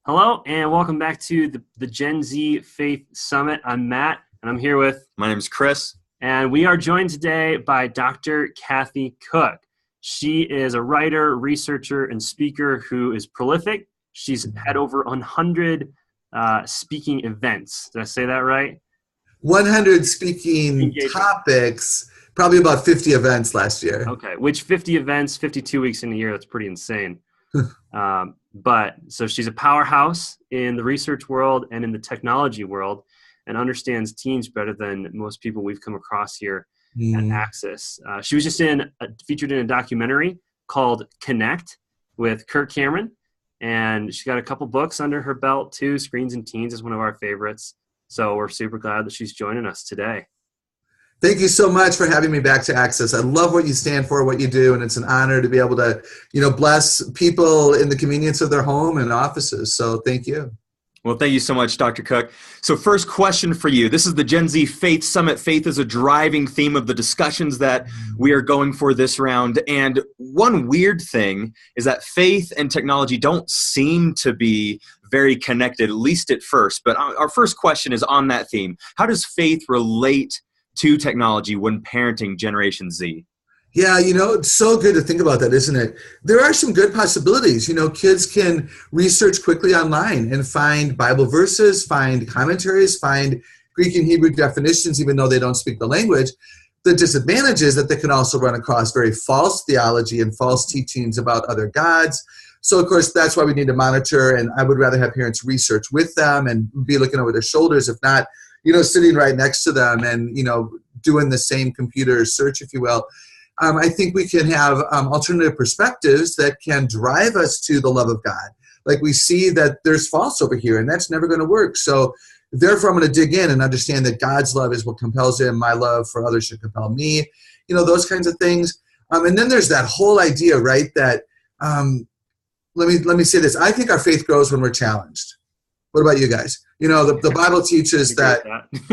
Hello, and welcome back to the Gen Z Faith Summit. I'm Matt, and I'm here with... My name is Chris. And we are joined today by Dr. KathyKoch. She is a writer, researcher, and speaker who is prolific. She's had over 100 speaking events. Did I say that right? 100 speaking topics, probably about 50 events last year. Okay, which 50 events, 52 weeks in a year, that's pretty insane. So she's a powerhouse in the research world and in the technology world and understands teens better than most people we've come across here at Access. She was just featured in a documentary called Connect with Kirk Cameron, and she's got a couple books under her belt too. Screens and Teens is one of our favorites. So we're super glad that she's joining us today. Thank you so much for having me back to Access. I love what you stand for, what you do, and it's an honor to be able to, bless people in the convenience of their home and offices. So thank you. Well, thank you so much, Dr. Koch. So first question for you. This is the Gen Z Faith Summit. Faith is a driving theme of the discussions that we are going for this round. And one weird thing is that faith and technology don't seem to be very connected, at least at first. But our first question is on that theme. How does faith relate to technology when parenting Generation Z? Yeah, it's so good to think about that, isn't it? There are some good possibilities. Kids can research quickly online and find Bible verses, find commentaries, find Greek and Hebrew definitions, even though they don't speak the language. The disadvantage is that they can also run across very false theology and false teachings about other gods. So, of course, that's why we need to monitor, and I would rather have parents research with them and be looking over their shoulders, if not sitting right next to them and, doing the same computer search, if you will. I think we can have alternative perspectives that can drive us to the love of God. Like we see that there's false over here, and that's never going to work. So therefore, I'm going to dig in and understand that God's love is what compels him. My love for others should compel me. Those kinds of things. And then there's that whole idea, right, that let me say this. I think our faith grows when we're challenged. What about you guys? The Bible teaches that,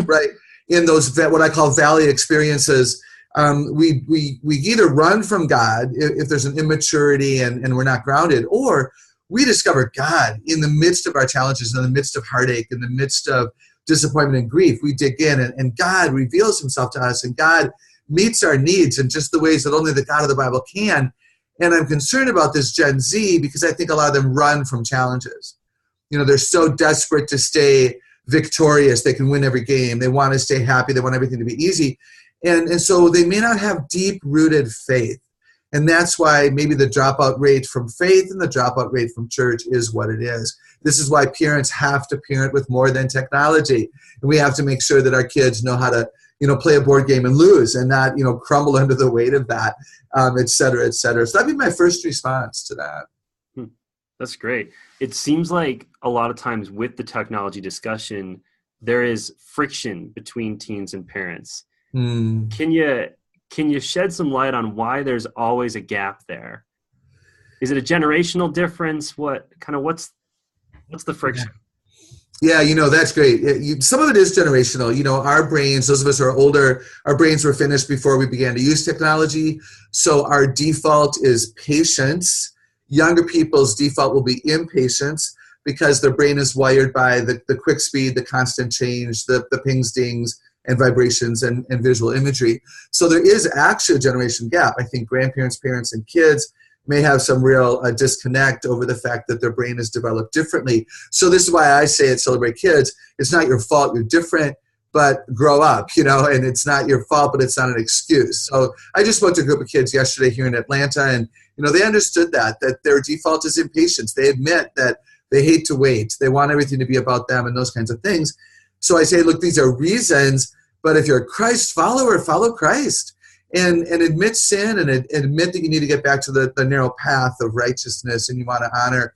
right, in those what I call valley experiences, we either run from God if there's an immaturity and we're not grounded, or we discover God in the midst of our challenges, in the midst of heartache, in the midst of disappointment and grief. We dig in and God reveals himself to us, and God meets our needs in just the ways that only the God of the Bible can. And I'm concerned about this Gen Z because I think a lot of them run from challenges. They're so desperate to stay victorious. They can win every game. They want to stay happy. They want everything to be easy. And so they may not have deep-rooted faith. And that's why maybe the dropout rate from faith and the dropout rate from church is what it is. This is why parents have to parent with more than technology. And we have to make sure that our kids know how to, play a board game and lose and not, crumble under the weight of that, et cetera, et cetera. So that'd be my first response to that. That's great. It seems like a lot of times with the technology discussion, there is friction between teens and parents. Can you shed some light on why there's always a gap there? Is it a generational difference? What's the friction? Yeah, that's great. Some of it is generational. Our brains, those of us who are older, our brains were finished before we began to use technology. So our default is patience. Younger people's default will be impatience because their brain is wired by the quick speed, the constant change, the pings, dings, and vibrations and visual imagery. So there is actually a generation gap. I think grandparents, parents, and kids may have some real disconnect over the fact that their brain is developed differently. So this is why I say at Celebrate Kids, it's not your fault, you're different, but grow up, and it's not your fault, but it's not an excuse. So I just spoke to a group of kids yesterday here in Atlanta, and they understood that their default is impatience. They admit that they hate to wait. They want everything to be about them and those kinds of things. So I say, look, these are reasons, but if you're a Christ follower, follow Christ and admit sin and admit that you need to get back to the narrow path of righteousness and you want to honor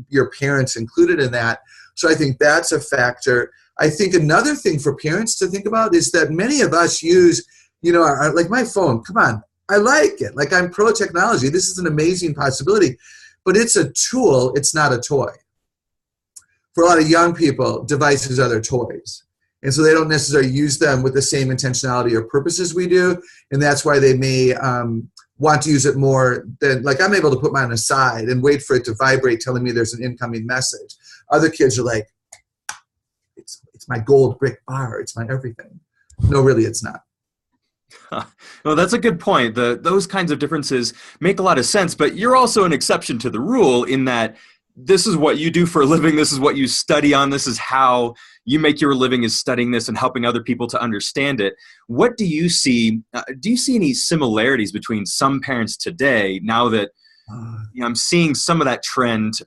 your parents included in that. So I think that's a factor. I think another thing for parents to think about is that many of us use, like my phone. Come on, I like it. Like I'm pro technology. This is an amazing possibility, but it's a tool. It's not a toy. For a lot of young people, devices are their toys. And so they don't necessarily use them with the same intentionality or purposes we do. And that's why they may want to use it more than, like, I'm able to put mine aside and wait for it to vibrate telling me there's an incoming message. Other kids are like, it's my gold brick bar, it's my everything. No, really, it's not. Well, that's a good point. Those kinds of differences make a lot of sense, but you're also an exception to the rule in that this is what you do for a living. This is what you study on. This is how you make your living, is studying this and helping other people to understand it. What do you see? Do you see any similarities between some parents today, now that I'm seeing some of that trend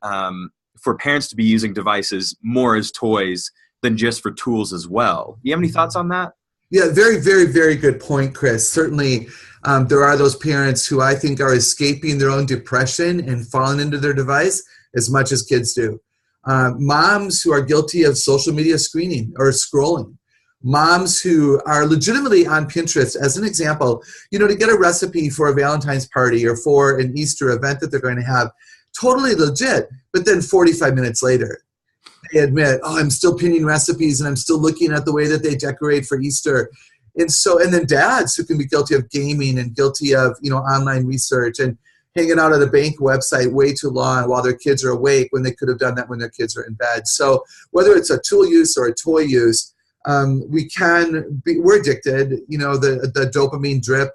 for parents to be using devices more as toys than just for tools as well? Do you have any thoughts on that? Yeah, very, very, very good point, Chris. Certainly, there are those parents who I think are escaping their own depression and falling into their device as much as kids do. Moms who are guilty of social media screening or scrolling. Moms who are legitimately on Pinterest, as an example, to get a recipe for a Valentine's party or for an Easter event that they're going to have, totally legit. But then 45 minutes later, they admit, I'm still pinning recipes and I'm still looking at the way that they decorate for Easter. And then dads who can be guilty of gaming and guilty of, online research and hanging out at a bank website way too long while their kids are awake when they could have done that when their kids are in bed. So whether it's a tool use or a toy use, we're addicted. The dopamine drip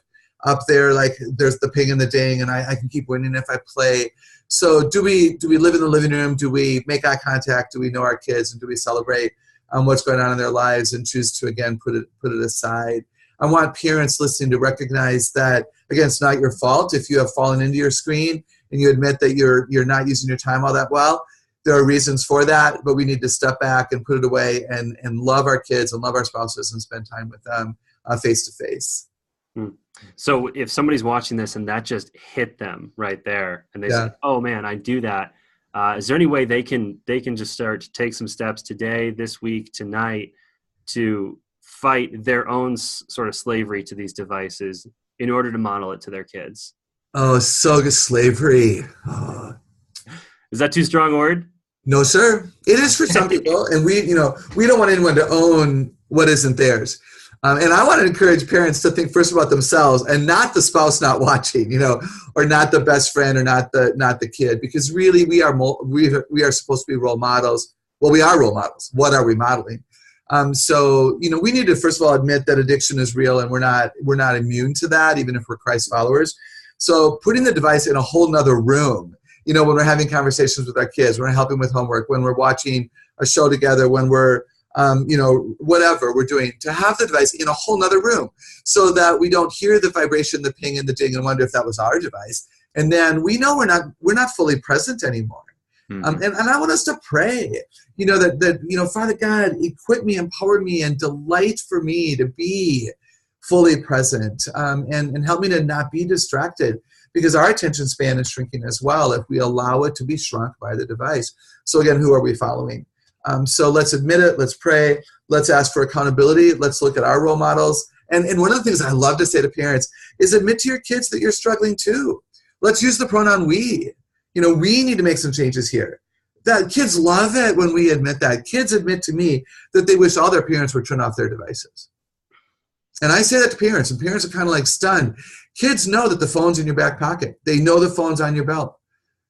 up there, like there's the ping and the ding, and I can keep winning if I play. So do we live in the living room? Do we make eye contact? Do we know our kids, and do we celebrate what's going on in their lives and choose to, again, put it aside? I want parents listening to recognize that, again, it's not your fault if you have fallen into your screen and you admit that you're not using your time all that well. There are reasons for that, but we need to step back and put it away and love our kids and love our spouses and spend time with them face to face. So if somebody's watching this and that just hit them right there and they say, oh man, I do that. Is there any way they can just start to take some steps today, this week, tonight to fight their own sort of slavery to these devices in order to model it to their kids? Oh, so good. Slavery. Is that too strong a word? No, sir. It is for some people, and we don't want anyone to own what isn't theirs. And I want to encourage parents to think first about themselves and not the spouse not watching, or not the best friend or not the kid, because really we are supposed to be role models. Well, we are role models. What are we modeling? So we need to first of all admit that addiction is real, and we're not immune to that, even if we're Christ followers. So putting the device in a whole nother room, when we're having conversations with our kids, when we're helping with homework, when we're watching a show together, when we're whatever we're doing, to have the device in a whole nother room so that we don't hear the vibration, the ping and the ding and wonder if that was our device. And then we know we're not fully present anymore. Mm-hmm. And I want us to pray, that Father God, equip me, empower me, and delight for me to be fully present, and help me to not be distracted, because our attention span is shrinking as well if we allow it to be shrunk by the device. So again, who are we following? So let's admit it. Let's pray. Let's ask for accountability. Let's look at our role models. And one of the things I love to say to parents is admit to your kids that you're struggling too. Let's use the pronoun we. We need to make some changes here. That kids love it when we admit that. Kids admit to me that they wish all their parents would turn off their devices. And I say that to parents, and parents are kind of like stunned. Kids know that the phone's in your back pocket. They know the phone's on your belt.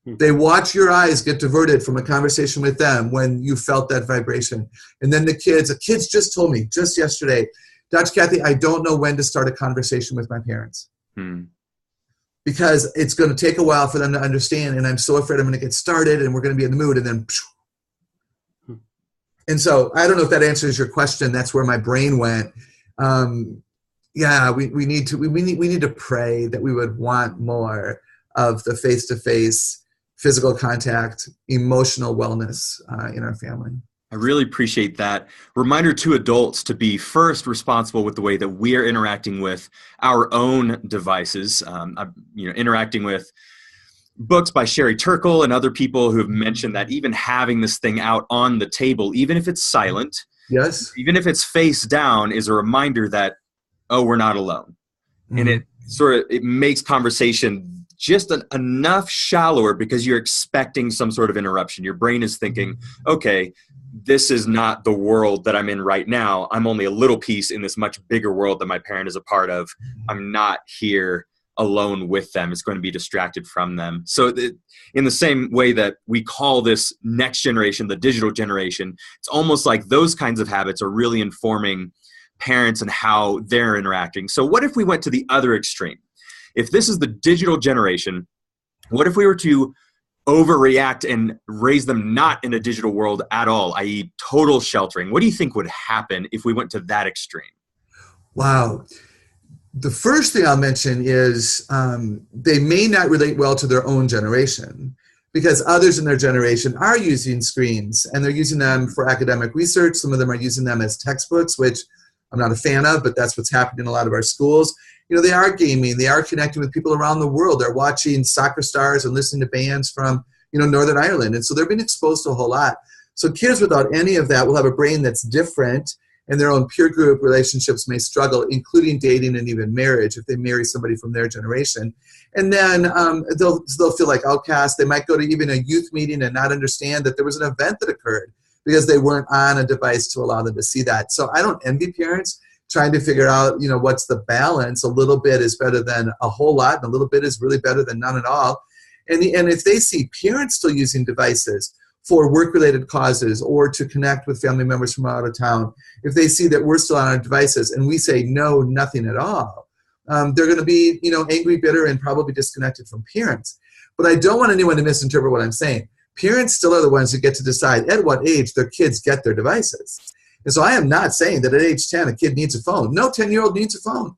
They watch your eyes get diverted from a conversation with them when you felt that vibration. And then the kids just told me just yesterday, Dr. Kathy, I don't know when to start a conversation with my parents. Because it's going to take a while for them to understand, and I'm so afraid I'm going to get started and we're going to be in the mood, and then and so I don't know if that answers your question. That's where my brain went. We need to pray that we would want more of the face-to-face physical contact, emotional wellness in our family. I really appreciate that. Reminder to adults to be first responsible with the way that we are interacting with our own devices. Interacting with books by Sherry Turkle and other people who have mentioned that even having this thing out on the table, even if it's silent, yes, even if it's face down, is a reminder that, we're not alone. Mm-hmm. And it makes conversation just enough shallower because you're expecting some sort of interruption. Your brain is thinking, okay, this is not the world that I'm in right now. I'm only a little piece in this much bigger world that my parent is a part of. I'm not here alone with them. It's going to be distracted from them. So in the same way that we call this next generation, the digital generation, it's almost like those kinds of habits are really informing parents and how they're interacting. So what if we went to the other extreme? If this is the digital generation, what if we were to overreact and raise them not in a digital world at all, i.e. total sheltering? What do you think would happen if we went to that extreme? Wow. The first thing I'll mention is they may not relate well to their own generation, because others in their generation are using screens and they're using them for academic research. Some of them are using them as textbooks, which I'm not a fan of, but that's what's happening in a lot of our schools. They are gaming. They are connecting with people around the world. They're watching soccer stars and listening to bands from, Northern Ireland. And so they're being exposed to a whole lot. So kids without any of that will have a brain that's different, and their own peer group relationships may struggle, including dating and even marriage if they marry somebody from their generation. And then they'll feel like outcasts. They might go to even a youth meeting and not understand that there was an event that occurred because they weren't on a device to allow them to see that. So I don't envy parents trying to figure out, what's the balance. A little bit is better than a whole lot, and a little bit is really better than none at all. And if they see parents still using devices for work-related causes or to connect with family members from out of town, if they see that we're still on our devices and we say no, nothing at all, they're going to be, angry, bitter, and probably disconnected from parents. But I don't want anyone to misinterpret what I'm saying. Parents still are the ones who get to decide at what age their kids get their devices. And so I am not saying that at age 10 a kid needs a phone. No 10-year-old needs a phone.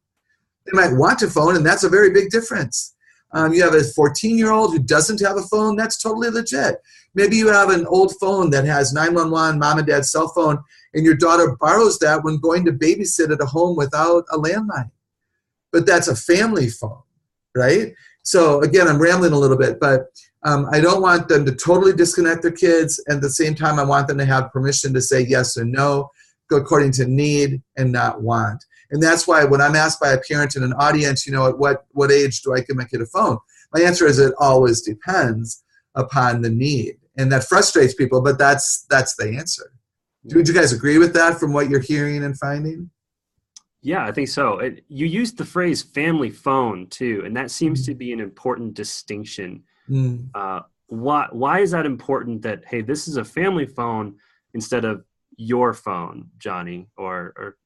They might want a phone, and that's a very big difference. You have a 14-year-old who doesn't have a phone, that's totally legit. Maybe you have an old phone that has 911, mom and dad's cell phone, and your daughter borrows that when going to babysit at a home without a landline. But that's a family phone, right? So again, I'm rambling a little bit, but I don't want them to totally disconnect their kids. At the same time, I want them to have permission to say yes or no, go according to need and not want. And that's why when I'm asked by a parent in an audience, at what age do I give my kid a phone? My answer is it always depends upon the need. And that frustrates people, but that's the answer. Would you guys agree with that from what you're hearing and finding? Yeah, I think so. You used the phrase family phone too, and that seems to be an important distinction. Why is that important that, hey, this is a family phone instead of your phone, Johnny, or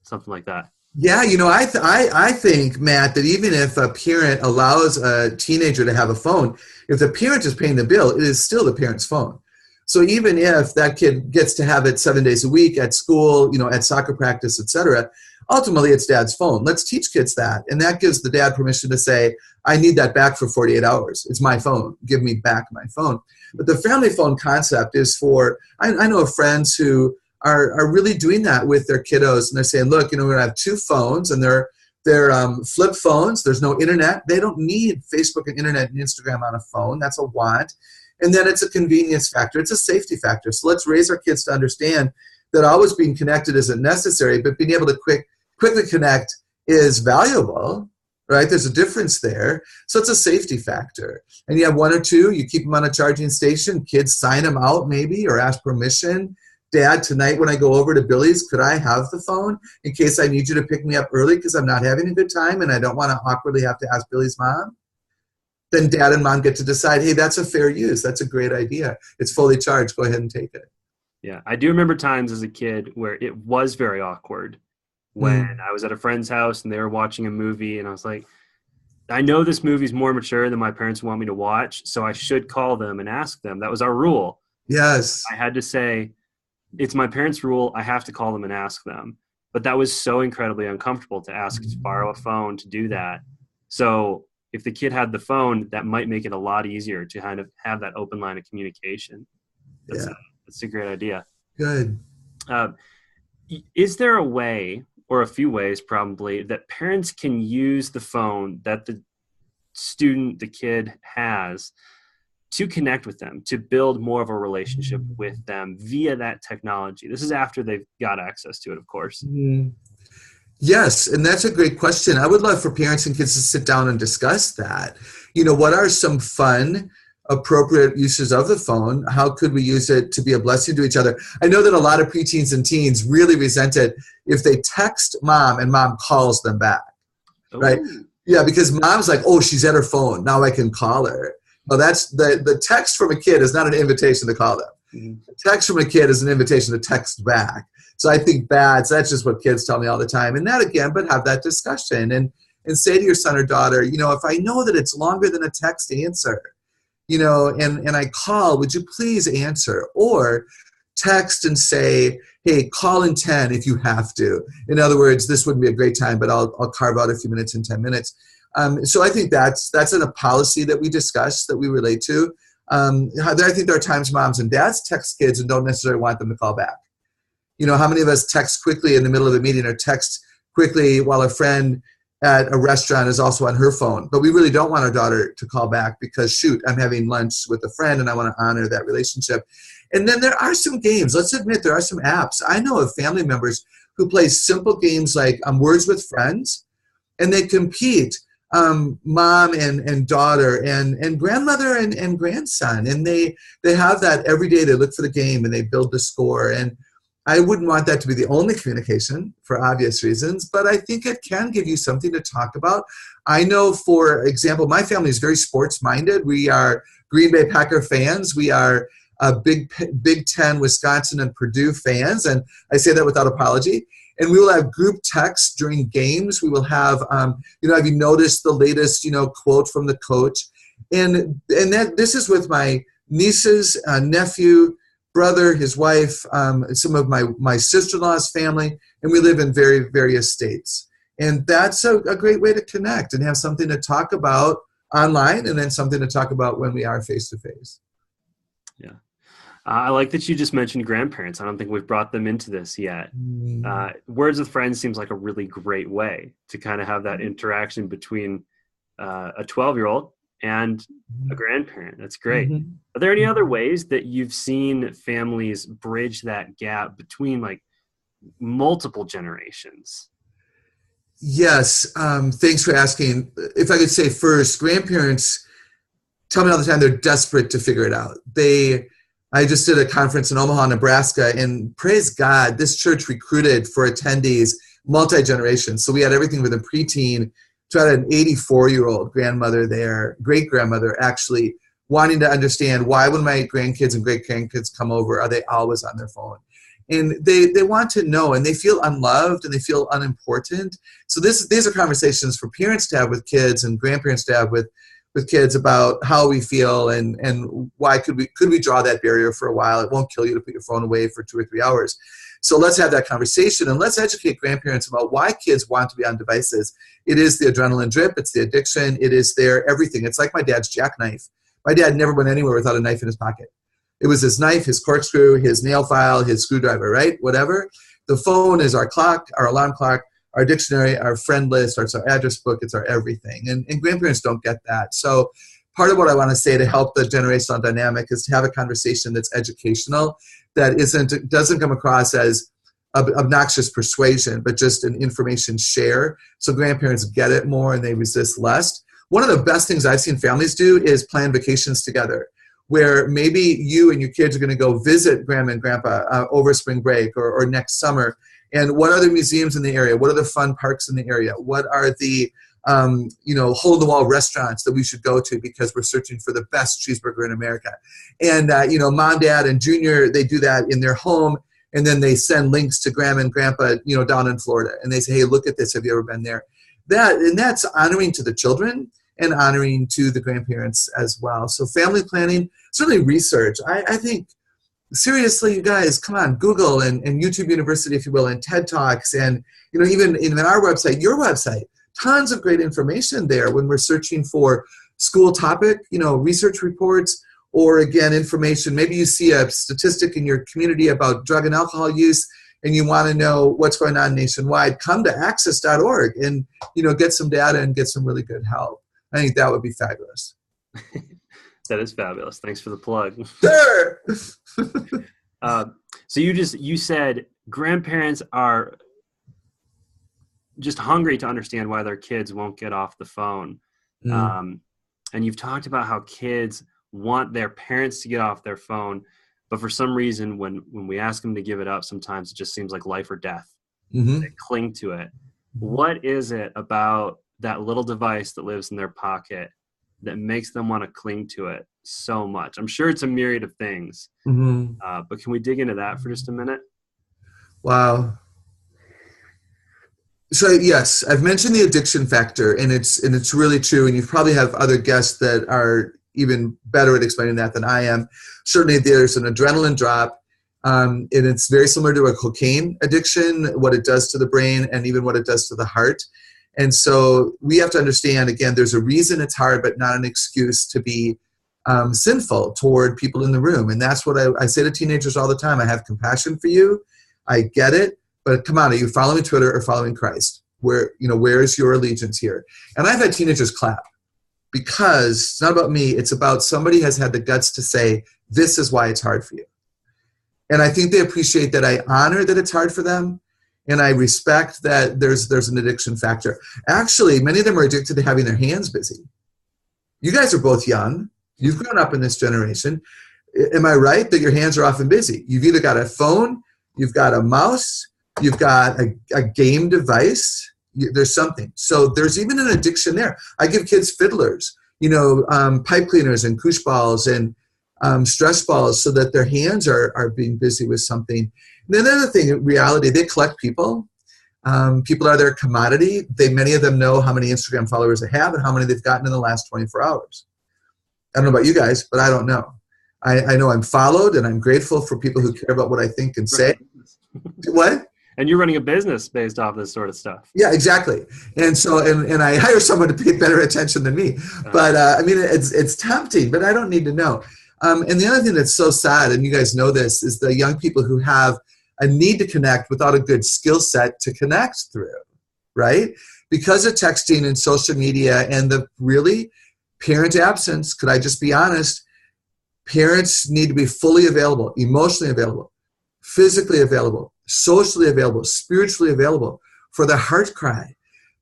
something like that? Yeah, I think, Matt, that even if a parent allows a teenager to have a phone, if the parent is paying the bill, it is still the parent's phone. So even if that kid gets to have it 7 days a week at school, at soccer practice, etc., ultimately it's dad's phone. Let's teach kids that. And that gives the dad permission to say, I need that back for 48 hours. It's my phone. Give me back my phone. But the family phone concept is for, I know of friends who are really doing that with their kiddos, and they're saying, look, we're going to have two phones, and they're flip phones. There's no internet. They don't need Facebook and internet and Instagram on a phone. That's a want. And then it's a convenience factor. It's a safety factor. So let's raise our kids to understand that always being connected isn't necessary, but being able to quickly connect is valuable, right? There's a difference there. So it's a safety factor. And you have one or two, you keep them on a charging station, kids sign them out maybe or ask permission. Dad, tonight when I go over to Billy's, could I have the phone in case I need you to pick me up early because I'm not having a good time and I don't want to awkwardly have to ask Billy's mom? Then dad and mom get to decide, hey, that's a fair use. That's a great idea. It's fully charged. Go ahead and take it. Yeah, I do remember times as a kid where it was very awkward when I was at a friend's house and they were watching a movie and I was like, I know this movie's more mature than my parents want me to watch, so I should call them and ask them. That was our rule. Yes. I had to say, it's my parents' rule. I have to call them and ask them. But that was so incredibly uncomfortable to ask to borrow a phone to do that. So if the kid had the phone, that might make it a lot easier to kind of have that open line of communication. That's a great idea. Good. Is there a way, or a few ways probably, that parents can use the phone that the kid has to connect with them, to build more of a relationship with them via that technology? This is after they've got access to it, of course. Yes, and that's a great question. I would love for parents and kids to sit down and discuss that. What are some fun, appropriate uses of the phone? How could we use it to be a blessing to each other? I know that a lot of preteens and teens really resent it if they text mom and mom calls them back, right? Yeah, because mom's like, oh, she's at her phone. Now I can call her. Well, that's the text from a kid is not an invitation to call them. Mm-hmm. Text from a kid is an invitation to text back. So I think so that's just what kids tell me all the time. And that again, but have that discussion and say to your son or daughter, if I know that it's longer than a text answer, and I call, would you please answer? Or text and say, hey, call in 10 if you have to. In other words, this wouldn't be a great time, but I'll carve out a few minutes in 10 minutes. So I think that's a policy that we discuss, that we relate to. I think there are times moms and dads text kids and don't necessarily want them to call back. How many of us text quickly in the middle of a meeting or text quickly while a friend at a restaurant is also on her phone, but we really don't want our daughter to call back because, shoot, I'm having lunch with a friend and I want to honor that relationship. And then there are some games. Let's admit there are some apps. I know of family members who play simple games like Words with Friends, and they compete, mom and daughter and grandmother and grandson, and they have that every day. They look for the game and they build the score. And I wouldn't want that to be the only communication for obvious reasons, but I think it can give you something to talk about. I know, for example, my family is very sports-minded. We are Green Bay Packer fans. We are Big Ten, Wisconsin, and Purdue fans, and I say that without apology. And we will have group texts during games. We will have, have you noticed the latest, quote from the coach? And this is with my nieces, nephew, brother, his wife, some of my sister-in-law's family, and we live in very various states. And that's a great way to connect and have something to talk about online, and then something to talk about when we are face-to-face. Yeah. I like that you just mentioned grandparents. I don't think we've brought them into this yet. Words with Friends seems like a really great way to kind of have that interaction between a 12-year-old and a grandparent. That's great. Mm-hmm. Are there any other ways that you've seen families bridge that gap between like multiple generations? Yes. Thanks for asking. If I could say first, grandparents tell me all the time they're desperate to figure it out. I just did a conference in Omaha, Nebraska, and praise God, this church recruited for attendees multi-generation. So we had everything with a preteen to an 84-year-old grandmother there, great-grandmother actually, wanting to understand why when my grandkids and great-grandkids come over, are they always on their phone? And they want to know, and they feel unloved and they feel unimportant. So these are conversations for parents to have with kids and grandparents to have with kids about how we feel and why could we draw that barrier for a while. It won't kill you to put your phone away for 2 or 3 hours. So let's have that conversation, and let's educate grandparents about why kids want to be on devices. It is the adrenaline drip. It's the addiction. It is their everything. It's like my dad's jackknife. My dad never went anywhere without a knife in his pocket. It was his knife, his corkscrew, his nail file, his screwdriver, right? Whatever. The phone is our clock, our alarm clock, our dictionary, our friend list, it's our address book, it's our everything. And grandparents don't get that. So part of what I want to say to help the generational dynamic is to have a conversation that's educational, that doesn't come across as obnoxious persuasion, but just an information share. So grandparents get it more and they resist less. One of the best things I've seen families do is plan vacations together, where maybe you and your kids are going to go visit grandma and grandpa over spring break or next summer. And what are the museums in the area? What are the fun parks in the area? What are the hole-in-the-wall restaurants that we should go to because we're searching for the best cheeseburger in America? And, mom, dad, and junior, they do that in their home, and then they send links to grandma and grandpa, down in Florida. And they say, hey, look at this. Have you ever been there? That's honoring to the children and honoring to the grandparents as well. So family planning, certainly research. I think, seriously, you guys, come on, Google and YouTube University, if you will, and TED Talks, and even in our website, your website, tons of great information there when we're searching for school topic, research reports, or again, information. Maybe you see a statistic in your community about drug and alcohol use, and you want to know what's going on nationwide. Come to access.org and get some data and get some really good help. I think that would be fabulous. That is fabulous. Thanks for the plug. Sure. So you said grandparents are just hungry to understand why their kids won't get off the phone. And you've talked about how kids want their parents to get off their phone, but for some reason, when we ask them to give it up, sometimes it just seems like life or death. Mm-hmm. They cling to it. What is it about that little device that lives in their pocket that makes them want to cling to it so much? I'm sure it's a myriad of things, but can we dig into that for just a minute? Wow. So yes, I've mentioned the addiction factor, and it's really true. And you probably have other guests that are even better at explaining that than I am. Certainly, there's an adrenaline drop, and it's very similar to a cocaine addiction, what it does to the brain, and even what it does to the heart. And so we have to understand, again, there's a reason it's hard, but not an excuse to be sinful toward people in the room. And that's what I say to teenagers all the time. I have compassion for you. I get it. But come on, are you following Twitter or following Christ? Where's your allegiance here? And I've had teenagers clap, because it's not about me. It's about somebody has had the guts to say, this is why it's hard for you. And I think they appreciate that I honor that it's hard for them. And I respect that there's an addiction factor. Actually, many of them are addicted to having their hands busy. You guys are both young. You've grown up in this generation. Am I right that your hands are often busy? You've either got a phone, you've got a mouse, you've got a game device. There's something. So there's even an addiction there. I give kids fiddlers, pipe cleaners and koosh balls and stress balls so that their hands are being busy with something. And then another thing, in reality, they collect people. People are their commodity. Many of them know how many Instagram followers they have and how many they've gotten in the last 24 hours. I don't know about you guys, but I don't know. I know I'm followed, and I'm grateful for people who care about what I think and say. What? And you're running a business based off this sort of stuff. Yeah, exactly. And so, and I hire someone to pay better attention than me. But it's tempting, but I don't need to know. And the other thing that's so sad, and you guys know this, is the young people who have a need to connect without a good skill set to connect through, right? Because of texting and social media and the really parent absence, could I just be honest? Parents need to be fully available, emotionally available, physically available, socially available, spiritually available for the heart cry.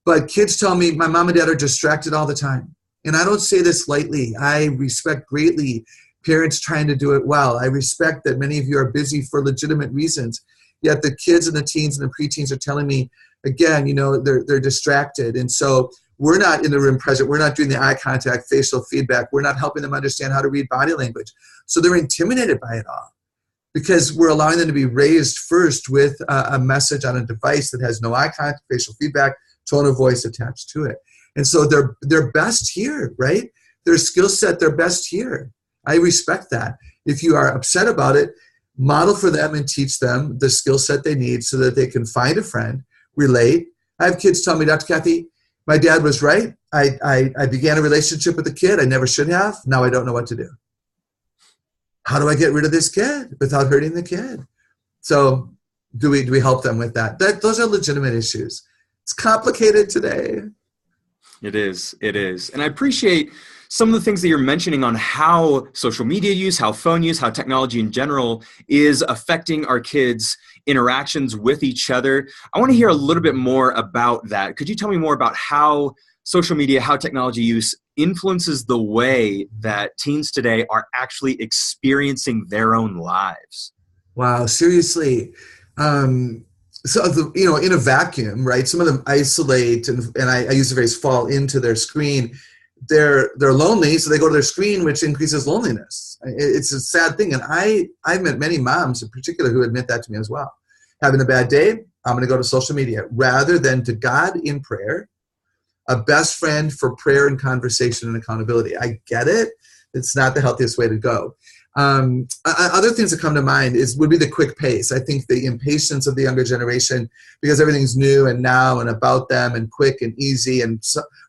But kids tell me my mom and dad are distracted all the time. And I don't say this lightly. I respect greatly parents trying to do it well. I respect that many of you are busy for legitimate reasons. Yet the kids and the teens and the preteens are telling me, again, they're distracted. And so we're not in the room present. We're not doing the eye contact, facial feedback. We're not helping them understand how to read body language. So they're intimidated by it all, because we're allowing them to be raised first with a message on a device that has no eye contact, facial feedback, tone of voice attached to it. And so they're best here, right? Their skill set, they're best here. I respect that. If you are upset about it, model for them and teach them the skill set they need so that they can find a friend, relate. I have kids tell me, Dr. Kathy, my dad was right. I began a relationship with a kid I never should have. Now I don't know what to do. How do I get rid of this kid without hurting the kid? So do we help them with that? Those are legitimate issues. It's complicated today. It is. And I appreciate some of the things that you're mentioning on how social media use, how phone use, how technology in general is affecting our kids' interactions with each other. I want to hear a little bit more about that. Could you tell me more about how social media, how technology use influences the way that teens today are actually experiencing their own lives? Wow, seriously. In a vacuum, right? Some of them isolate, and I use the phrase fall into their screen. They're lonely, so they go to their screen, which increases loneliness. It's a sad thing, and I've met many moms in particular who admit that to me as well. Having a bad day, I'm going to go to social media rather than to God in prayer, a best friend for prayer and conversation and accountability. I get it. It's not the healthiest way to go. Other things that come to mind would be the quick pace. I think the impatience of the younger generation, because everything's new and now and about them and quick and easy, and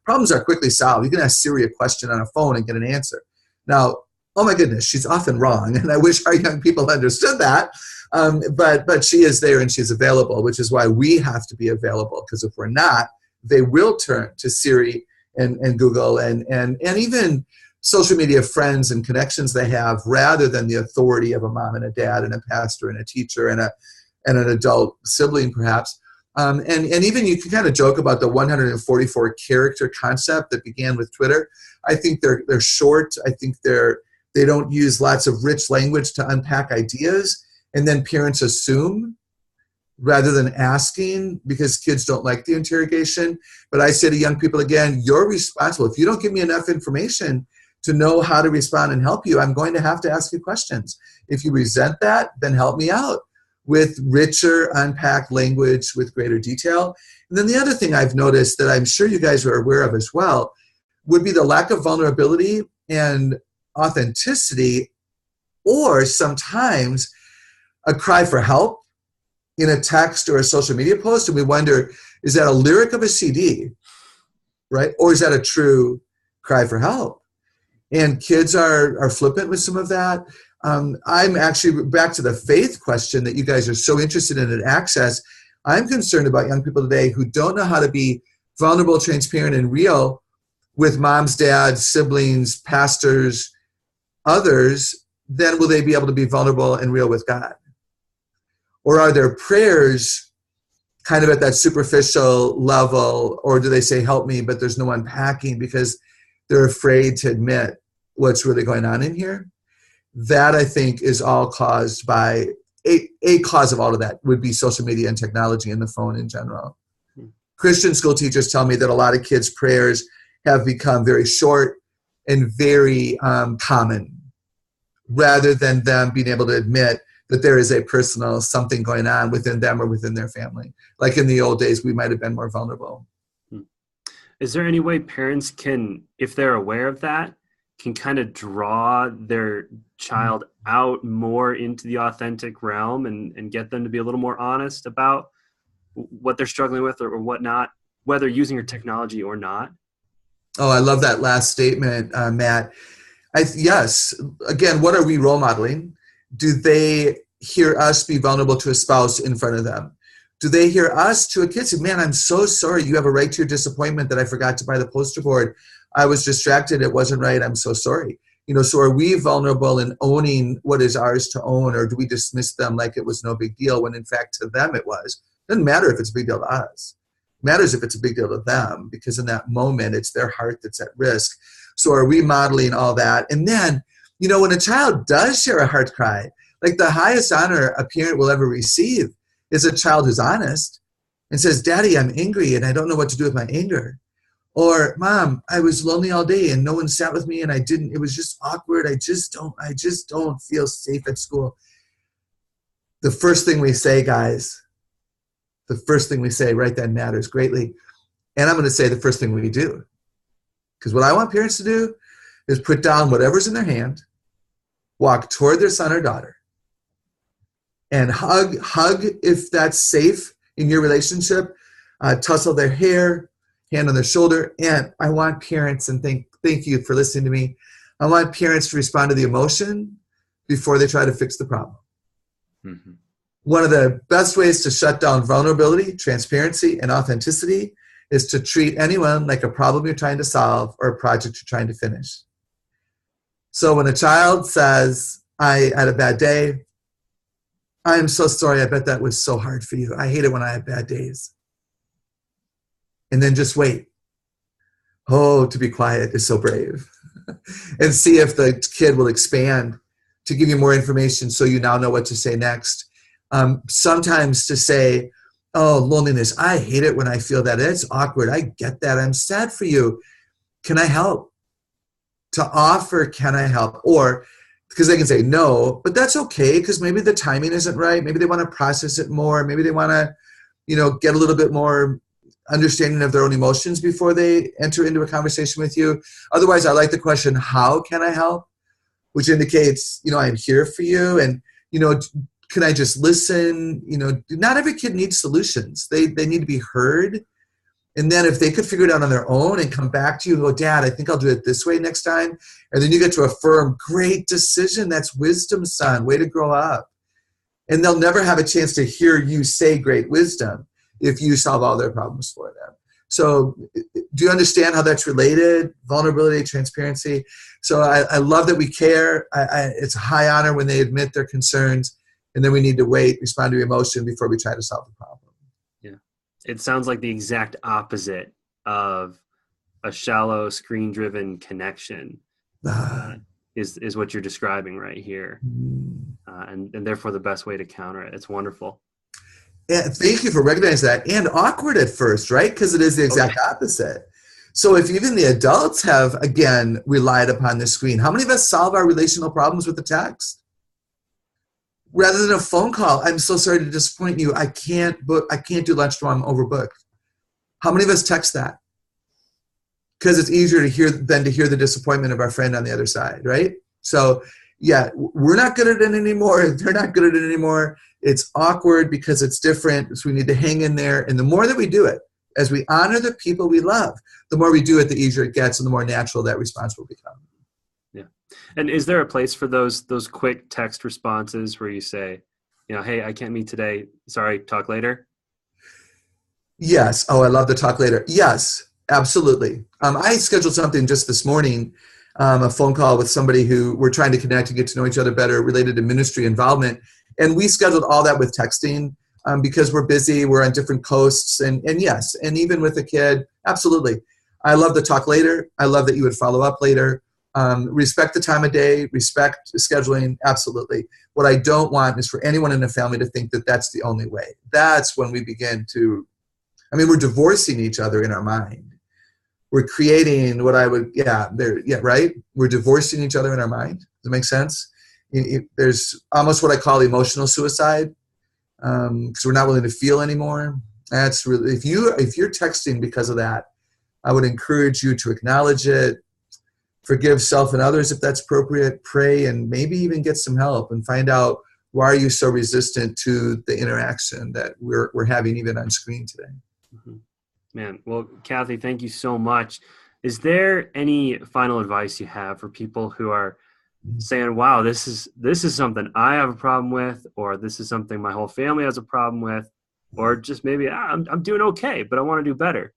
problems are quickly solved. You can ask Siri a question on a phone and get an answer. Now, oh my goodness, she's often wrong, and I wish our young people understood that. But she is there and she's available, which is why we have to be available, because if we're not, they will turn to Siri and Google and even social media friends and connections they have, rather than the authority of a mom and a dad and a pastor and a teacher and an adult sibling, perhaps. And even you can kind of joke about the 144 character concept that began with Twitter. I think they're short. I think they don't use lots of rich language to unpack ideas. And then parents assume rather than asking, because kids don't like the interrogation. But I say to young people, again, you're responsible. If you don't give me enough information to know how to respond and help you, I'm going to have to ask you questions. If you resent that, then help me out with richer, unpacked language with greater detail. And then the other thing I've noticed that I'm sure you guys are aware of as well would be the lack of vulnerability and authenticity, or sometimes a cry for help in a text or a social media post, and we wonder, is that a lyric of a CD, right? Or is that a true cry for help? And kids are flippant with some of that. I'm actually back to the faith question that you guys are so interested in at Access. I'm concerned about young people today who don't know how to be vulnerable, transparent, and real with moms, dads, siblings, pastors, others. Then will they be able to be vulnerable and real with God? Or are their prayers kind of at that superficial level, or do they say, help me, but there's no unpacking because they're afraid to admit what's really going on in here? That, I think, is all caused by, a cause of all of that would be social media and technology and the phone in general. Christian school teachers tell me that a lot of kids' prayers have become very short and very common, rather than them being able to admit that there is a personal something going on within them or within their family. Like in the old days, we might have been more vulnerable. Is there any way parents can, if they're aware of that, can kind of draw their child out more into the authentic realm and get them to be a little more honest about what they're struggling with or whatnot, whether using your technology or not? Oh, I love that last statement, Matt. Yes. Again, what are we role modeling? Do they hear us be vulnerable to a spouse in front of them? Do they hear us to a kid say, man, I'm so sorry. You have a right to your disappointment that I forgot to buy the poster board. I was distracted. It wasn't right. I'm so sorry. So are we vulnerable in owning what is ours to own, or do we dismiss them like it was no big deal when in fact to them it was? Doesn't matter if it's a big deal to us. It matters if it's a big deal to them, because in that moment it's their heart that's at risk. So are we modeling all that? And then, when a child does share a heart cry, like the highest honor a parent will ever receive is a child who's honest and says, Daddy, I'm angry and I don't know what to do with my anger. Or, Mom, I was lonely all day and no one sat with me and it was just awkward. I just don't feel safe at school. The first thing we say, guys, right then matters greatly. And I'm going to say the first thing we do. Because what I want parents to do is put down whatever's in their hand, walk toward their son or daughter, and hug if that's safe in your relationship, tussle their hair, hand on their shoulder. And I want parents, and thank you for listening to me, I want parents to respond to the emotion before they try to fix the problem. Mm-hmm. One of the best ways to shut down vulnerability, transparency, and authenticity is to treat anyone like a problem you're trying to solve or a project you're trying to finish. So when a child says, I had a bad day, I am so sorry, I bet that was so hard for you. I hate it when I have bad days. And then just wait. Oh, to be quiet is so brave. And see if the kid will expand to give you more information so you now know what to say next. Sometimes to say, oh, loneliness, I hate it when I feel that. It's awkward. I get that. I'm sad for you. Can I help? To offer, can I help? Or because they can say no, but that's okay because maybe the timing isn't right. Maybe they want to process it more. Maybe they want to, get a little bit more understanding of their own emotions before they enter into a conversation with you. Otherwise, I like the question, how can I help? Which indicates, I'm here for you. And, can I just listen? Not every kid needs solutions. They need to be heard. And then if they could figure it out on their own and come back to you and go, Dad, I think I'll do it this way next time. And then you get to affirm, great decision. That's wisdom, son. Way to grow up. And they'll never have a chance to hear you say great wisdom if you solve all their problems for them. So do you understand how that's related? Vulnerability, transparency. So I love that we care. It's a high honor when they admit their concerns. And then we need to wait, respond to emotion before we try to solve the problem. Yeah. It sounds like the exact opposite of a shallow screen-driven connection is what you're describing right here. And therefore the best way to counter it. It's wonderful. And thank you for recognizing that. And awkward at first, right? Because it is the exact opposite. So if even the adults have, again, relied upon the screen, how many of us solve our relational problems with a text? Rather than a phone call, I'm so sorry to disappoint you. I can't do lunch tomorrow, I'm overbooked. How many of us text that? Because it's easier to hear than to hear the disappointment of our friend on the other side, right? So yeah, we're not good at it anymore. They're not good at it anymore. It's awkward because it's different. So we need to hang in there. And the more that we do it, as we honor the people we love, the more we do it, the easier it gets and the more natural that response will become. Yeah. And is there a place for those quick text responses where you say, hey, I can't meet today. Sorry, talk later? Yes. Oh, I love the talk later. Yes, absolutely. I scheduled something just this morning, a phone call with somebody who we're trying to connect and get to know each other better related to ministry involvement. And we scheduled all that with texting because we're busy, we're on different coasts, and yes, and even with a kid, absolutely. I love the talk later. I love that you would follow up later. Respect the time of day, respect scheduling, absolutely. What I don't want is for anyone in the family to think that that's the only way. That's when we begin to, we're divorcing each other in our mind. We're creating what I would, right? We're divorcing each other in our mind. Does that make sense? There's almost what I call emotional suicide because we're not willing to feel anymore. That's really, if you're texting because of that, I would encourage you to acknowledge it, forgive self and others if that's appropriate, pray, and maybe even get some help and find out why are you so resistant to the interaction that we're having even on screen today. Mm-hmm. Man, well, Kathy, thank you so much. Is there any final advice you have for people who are saying, wow, this is something I have a problem with, or this is something my whole family has a problem with, or just maybe I'm doing okay, but I want to do better?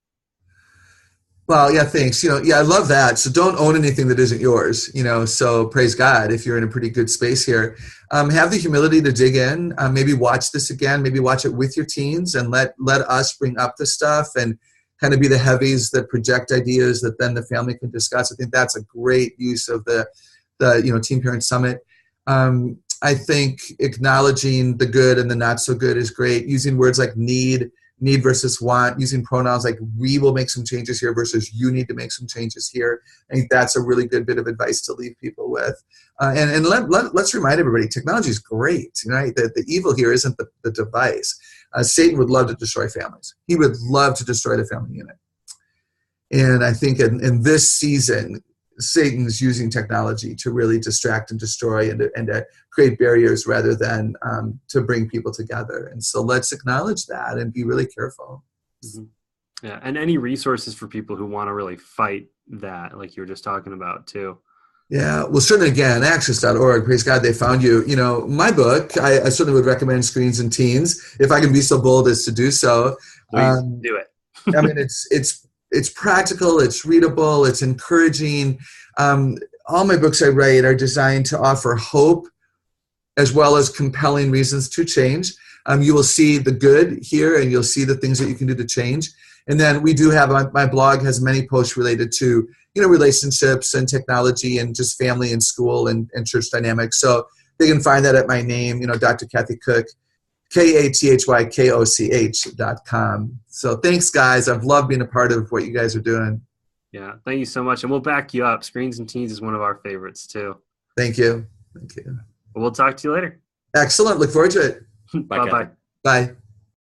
Well, yeah, thanks. I love that. So don't own anything that isn't yours, so praise God if you're in a pretty good space here. Have the humility to dig in, maybe watch this again, maybe watch it with your teens and let us bring up the stuff and kind of be the heavies that project ideas that then the family can discuss. I think that's a great use of the Teen Parent Summit. I think acknowledging the good and the not so good is great. Using words like need versus want, using pronouns like we will make some changes here versus you need to make some changes here. I think that's a really good bit of advice to leave people with. And let's remind everybody, technology is great. Right? The evil here isn't the device. Satan would love to destroy families. He would love to destroy the family unit. And I think in this season, Satan's using technology to really distract and destroy and to create barriers rather than to bring people together. And so let's acknowledge that and be really careful. Mm-hmm. Yeah, and any resources for people who want to really fight that, like you were just talking about too. Yeah, well, certainly, again, access.org, praise God, they found you. My book, I certainly would recommend Screens and Teens, if I can be so bold as to do so. Please do it. It's practical, it's readable, it's encouraging. All my books I write are designed to offer hope as well as compelling reasons to change. You will see the good here and you'll see the things that you can do to change. And then we do have, my blog has many posts related to, relationships and technology and just family and school and church dynamics. So they can find that at my name, Dr. KathyKoch, KathyKoch.com. So thanks, guys. I've loved being a part of what you guys are doing. Yeah, thank you so much. And we'll back you up. Screens and Teens is one of our favorites, too. Thank you. We'll talk to you later. Excellent. Look forward to it. Bye-bye. Bye.